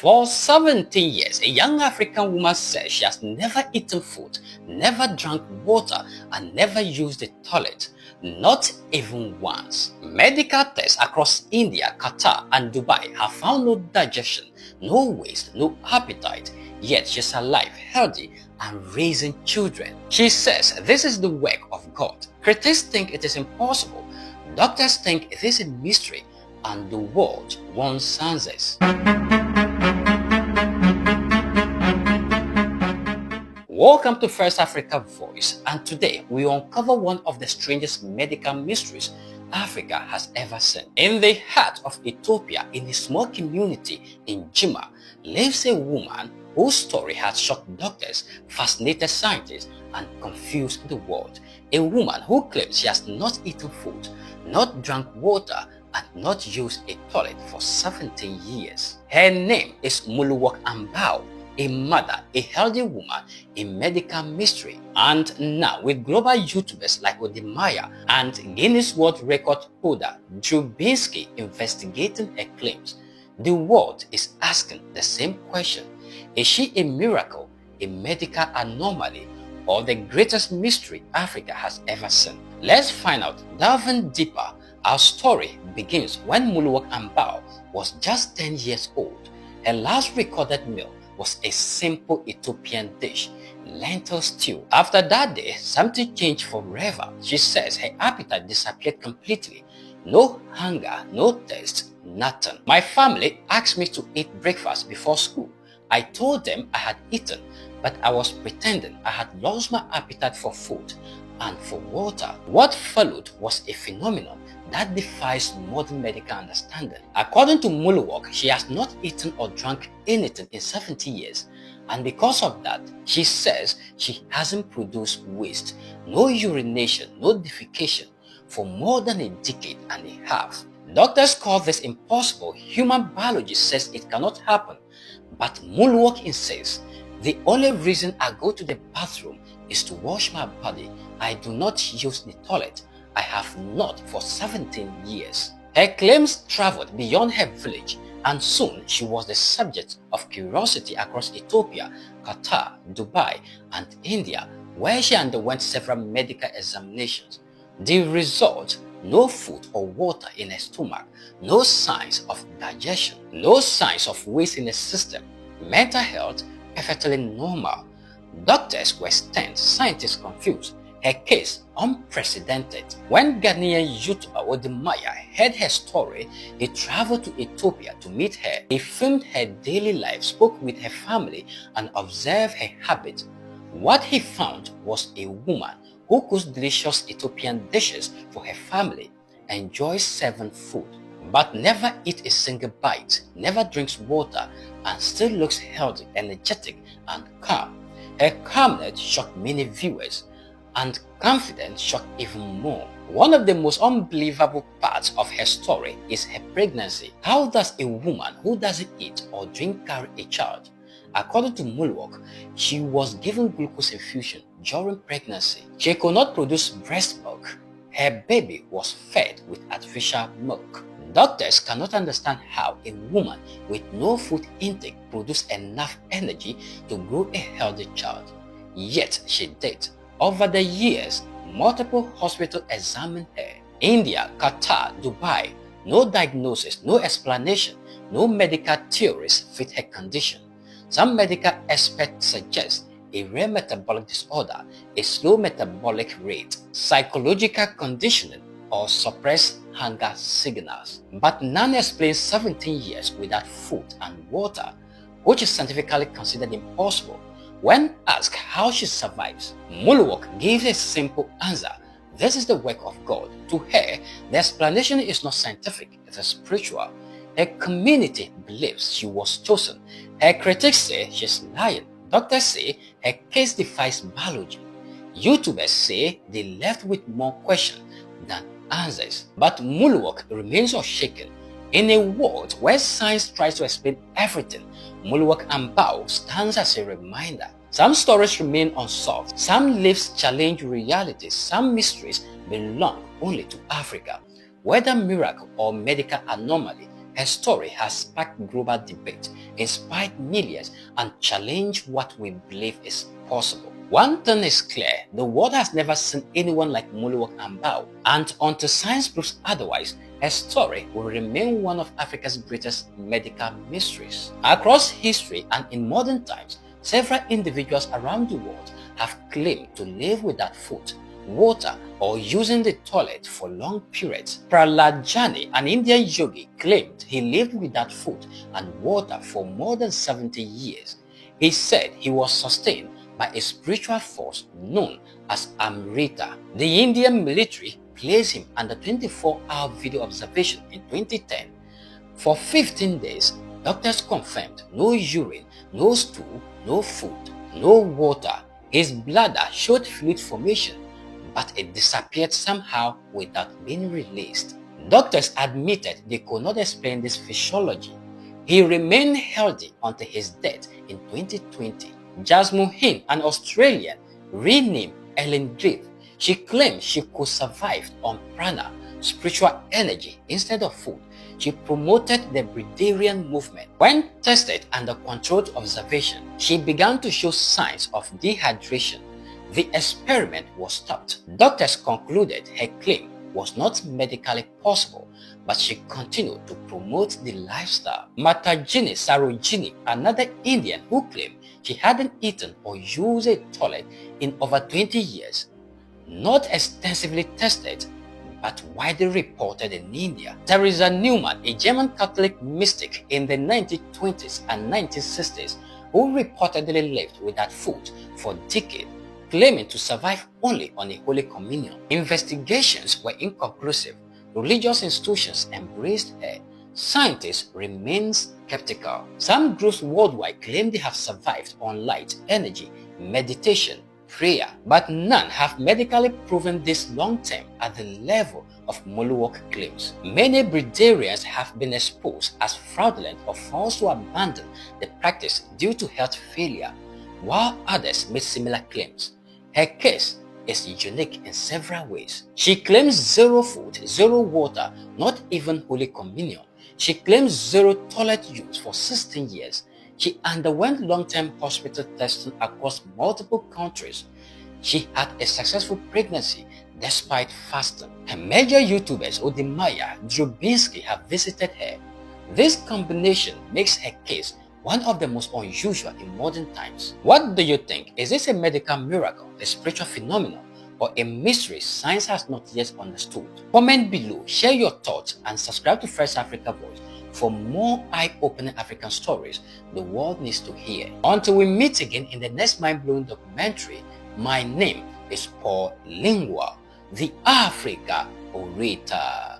For 17 years, a young African woman says she has never eaten food, never drank water, and never used the toilet. Not even once. Medical tests across India, Qatar, and Dubai have found no digestion, no waste, no appetite. Yet she's alive, healthy, and raising children. She says this is the work of God. Critics think it is impossible. Doctors think it is a mystery, and the world wants answers. Welcome to First Africa Voice, and today we uncover one of the strangest medical mysteries Africa has ever seen. In the heart of Ethiopia, in a small community in Jimma, lives a woman whose story has shocked doctors, fascinated scientists, and confused the world. A woman who claims she has not eaten food, not drank water, and not used a toilet for 17 years. Her name is Muluwok Ambao, a mother, a healthy woman, a medical mystery. And now with global YouTubers like Odemaya and Guinness World Record holder Drew Binsky investigating her claims, the world is asking the same question. Is she a miracle, a medical anomaly, or the greatest mystery Africa has ever seen? Let's find out. Delving deeper, our story begins when Muluwok Ambao was just 10 years old. Her last recorded meal was a simple Ethiopian dish, lentil stew. After that day, something changed forever. She says her appetite disappeared completely. No hunger, no taste, nothing. My family asked me to eat breakfast before school. I told them I had eaten, but I was pretending I had lost my appetite for food and for water. What followed was a phenomenon that defies modern medical understanding. According to Muluwok, she has not eaten or drunk anything in 70 years, and because of that, she says she hasn't produced waste, no urination, no defecation for more than a decade and a half. Doctors call this impossible. Human biology says it cannot happen, but Muluwok insists, the only reason I go to the bathroom is to wash my body. I do not use the toilet. I have not for 17 years. Her claims traveled beyond her village, and soon she was the subject of curiosity across Ethiopia, Qatar, Dubai, and India, where she underwent several medical examinations. The result: no food or water in her stomach, no signs of digestion, no signs of waste in the system. Mental health perfectly normal. Doctors were stunned, scientists confused. Her case unprecedented. When Ghanaian YouTuber Odemaya heard her story, he traveled to Ethiopia to meet her. He filmed her daily life, spoke with her family, and observed her habits. What he found was a woman who cooks delicious Ethiopian dishes for her family, enjoys serving food, but never eats a single bite, never drinks water, and still looks healthy, energetic, and calm. Her calmness shocked many viewers, and confidence shocked even more. One of the most unbelievable parts of her story is her pregnancy. How does a woman who doesn't eat or drink carry a child? According to Muluwok, she was given glucose infusion during pregnancy. She could not produce breast milk. Her baby was fed with artificial milk. Doctors cannot understand how a woman with no food intake produced enough energy to grow a healthy child. Yet she did. Over the years, multiple hospitals examined her. India, Qatar, Dubai, no diagnosis, no explanation, no medical theories fit her condition. Some medical experts suggest a rare metabolic disorder, a slow metabolic rate, psychological conditioning, or suppressed hunger signals. But none explains 17 years without food and water, which is scientifically considered impossible. When asked how she survives, Muluwok gives a simple answer: this is the work of God. To her, the explanation is not scientific, it is spiritual. Her community believes she was chosen. Her critics say she's lying. Doctors say her case defies biology. YouTubers say they left with more questions than answers. But Muluwok remains unshaken. In a world where science tries to explain everything, Muluwok Ambao stands as a reminder. Some stories remain unsolved, some lives challenge reality, some mysteries belong only to Africa. Whether miracle or medical anomaly, her story has sparked global debate, inspired millions, and challenged what we believe is possible. One thing is clear, the world has never seen anyone like Moluwok Ambao, and until science proves otherwise, her story will remain one of Africa's greatest medical mysteries. Across history and in modern times, several individuals around the world have claimed to live without food, water, or using the toilet for long periods. Prahlad Jani, an Indian yogi, claimed he lived without food and water for more than 70 years. He said he was sustained by a spiritual force known as Amrita. The Indian military placed him under 24-hour video observation in 2010. For 15 days, doctors confirmed no urine, no stool, no food, no water. His bladder showed fluid formation, but it disappeared somehow without being released. Doctors admitted they could not explain this physiology. He remained healthy until his death in 2020. Jasmuheen, an Australian, renamed Ellen Grieve, she claimed she could survive on prana, spiritual energy, instead of food. She promoted the Brindarian movement. When tested under controlled observation, she began to show signs of dehydration. The experiment was stopped. Doctors concluded her claim was not medically possible, but she continued to promote the lifestyle. Matajini Sarojini, another Indian who claimed she hadn't eaten or used a toilet in over 20 years, not extensively tested, but widely reported in India. Teresa Neumann, a German Catholic mystic in the 1920s and 1960s, who reportedly lived without food for decades, claiming to survive only on a Holy Communion. Investigations were inconclusive. Religious institutions embraced her. Scientists remain skeptical. Some groups worldwide claim they have survived on light, energy, meditation, prayer, but none have medically proven this long-term at the level of Moluwok claims. Many Brindarians have been exposed as fraudulent or forced to abandon the practice due to health failure, while others made similar claims. Her case is unique in several ways. She claims zero food, zero water, not even Holy Communion. She claims zero toilet use for 16 years. She underwent long-term hospital testing across multiple countries. She had a successful pregnancy despite fasting. Her major YouTubers Odemaya, Drobinski have visited her. This combination makes her case one of the most unusual in modern times. What do you think? Is this a medical miracle, a spiritual phenomenon, or a mystery science has not yet understood? Comment below, share your thoughts, and subscribe to First Africa Voice for more eye-opening African stories the world needs to hear. Until we meet again in the next mind-blowing documentary, my name is Paul Lingua, the Africa Orator.